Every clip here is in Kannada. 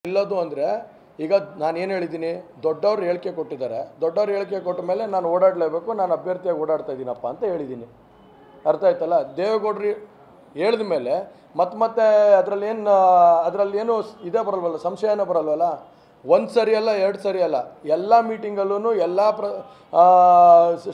ಇಲ್ಲದು ಅಂದರೆ ಈಗ ನಾನು ಏನು ಹೇಳಿದ್ದೀನಿ, ದೊಡ್ಡವ್ರು ಹೇಳಿಕೆ ಕೊಟ್ಟಿದ್ದಾರೆ. ದೊಡ್ಡವ್ರು ಹೇಳಿಕೆ ಕೊಟ್ಟ ಮೇಲೆ ನಾನು ಓಡಾಡಲೇಬೇಕು, ನಾನು ಅಭ್ಯರ್ಥಿಯಾಗಿ ಓಡಾಡ್ತಾ ಇದ್ದೀನಪ್ಪ ಅಂತ ಹೇಳಿದ್ದೀನಿ. ಅರ್ಥ ಆಯ್ತಲ್ಲ? ದೇವೇಗೌಡರು ಹೇಳಿದ ಮೇಲೆ ಮತ್ತೆ ಅದರಲ್ಲೇನು ಇದೇ ಬರಲ್ವಲ್ಲ, ಸಂಶಯನೇ ಬರಲ್ವಲ್ಲ. ಒಂದು ಸರಿ ಅಲ್ಲ, ಎರಡು ಸರಿ ಅಲ್ಲ, ಎಲ್ಲ ಮೀಟಿಂಗಲ್ಲೂ ಎಲ್ಲ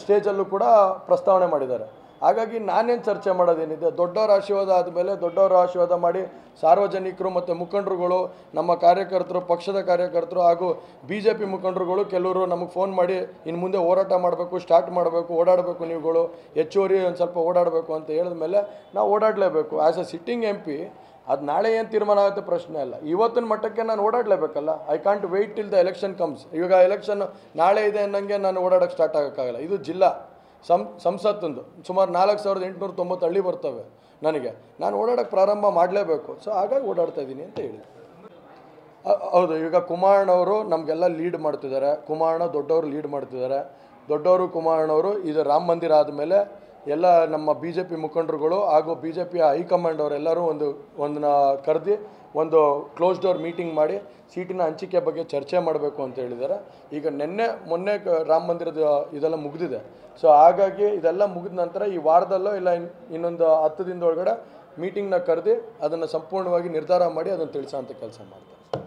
ಸ್ಟೇಜಲ್ಲೂ ಕೂಡ ಪ್ರಸ್ತಾವನೆ ಮಾಡಿದ್ದಾರೆ. ಹಾಗಾಗಿ ನಾನೇನು ಚರ್ಚೆ ಮಾಡೋದೇನಿದೆ? ದೊಡ್ಡವರ ಆಶೀರ್ವಾದ ಆದಮೇಲೆ ದೊಡ್ಡವರ ಆಶೀರ್ವಾದ ಮಾಡಿ ಸಾರ್ವಜನಿಕರು ಮತ್ತು ಮುಖಂಡರುಗಳು, ನಮ್ಮ ಕಾರ್ಯಕರ್ತರು, ಪಕ್ಷದ ಕಾರ್ಯಕರ್ತರು ಹಾಗೂ BJP ಮುಖಂಡರುಗಳು ಕೆಲವರು ನಮಗೆ ಫೋನ್ ಮಾಡಿ ಇನ್ನು ಮುಂದೆ ಹೋರಾಟ ಮಾಡಬೇಕು, ಸ್ಟಾರ್ಟ್ ಮಾಡಬೇಕು, ಓಡಾಡಬೇಕು, ನೀವುಗಳು ಹೆಚ್ಚುವರಿ ಒಂದು ಸ್ವಲ್ಪ ಓಡಾಡಬೇಕು ಅಂತ ಹೇಳಿದ ಮೇಲೆ ನಾವು ಓಡಾಡಲೇಬೇಕು. ಆ್ಯಸ್ ಎ ಸಿಟ್ಟಿಂಗ್ MP ಅದು ನಾಳೆ ಏನು ತೀರ್ಮಾನ ಆಗುತ್ತೆ ಪ್ರಶ್ನೆ ಅಲ್ಲ. ಇವತ್ತಿನ ಮಟ್ಟಕ್ಕೆ ನಾನು ಓಡಾಡಲೇಬೇಕಲ್ಲ. I can't wait till the election comes. ಇವಾಗ ಎಲೆಕ್ಷನ್ ನಾಳೆ ಇದೆ ಅನ್ನಂಗೆ ನಾನು ಓಡಾಡೋಕ್ಕೆ ಸ್ಟಾರ್ಟ್ ಆಗೋಕ್ಕಾಗಲ್ಲ. ಇದು ಜಿಲ್ಲಾ ಸಂಸತ್ತೊಂದು ಸುಮಾರು 4890 ಹಳ್ಳಿ ಬರ್ತವೆ. ನಾನು ಓಡಾಡೋಕ್ಕೆ ಪ್ರಾರಂಭ ಮಾಡಲೇಬೇಕು. ಸೊ ಹಾಗಾಗಿ ಓಡಾಡ್ತಾ ಇದ್ದೀನಿ ಅಂತ ಹೇಳಿ. ಹೌದು, ಈಗ ಕುಮಾರಣ್ಣವರು ನಮಗೆಲ್ಲ ಲೀಡ್ ಮಾಡ್ತಿದ್ದಾರೆ. ಕುಮಾರಣ್ಣ ದೊಡ್ಡವರು ಲೀಡ್ ಮಾಡ್ತಿದ್ದಾರೆ. ದೊಡ್ಡವರು ಕುಮಾರಣ್ಣವರು ಇದು ರಾಮ ಮಂದಿರ ಆದಮೇಲೆ ಎಲ್ಲ ನಮ್ಮ BJP ಮುಖಂಡರುಗಳು ಹಾಗೂ BJP ಹೈಕಮಾಂಡ್ ಅವರೆಲ್ಲರೂ ಒಂದನ್ನ ಕರೆದು ಒಂದು ಕ್ಲೋಸ್ ಡೋರ್ ಮೀಟಿಂಗ್ ಮಾಡಿ ಸೀಟಿನ ಹಂಚಿಕೆ ಬಗ್ಗೆ ಚರ್ಚೆ ಮಾಡಬೇಕು ಅಂತ ಹೇಳಿದ್ದಾರೆ. ಈಗ ಮೊನ್ನೆ ರಾಮ ಮಂದಿರದ ಇದೆಲ್ಲ ಮುಗಿದಿದೆ. ಸೊ ಹಾಗಾಗಿ ಇದೆಲ್ಲ ಮುಗಿದ ನಂತರ ಈ ವಾರದಲ್ಲೋ ಇಲ್ಲ ಇನ್ನೊಂದು 10 ದಿನದೊಳಗಡೆ ಮೀಟಿಂಗ್ನ ಕರೆದು ಅದನ್ನು ಸಂಪೂರ್ಣವಾಗಿ ನಿರ್ಧಾರ ಮಾಡಿ ಅದನ್ನು ತಿಳಿಸೋಂಥ ಕೆಲಸ ಮಾಡ್ತಾರೆ.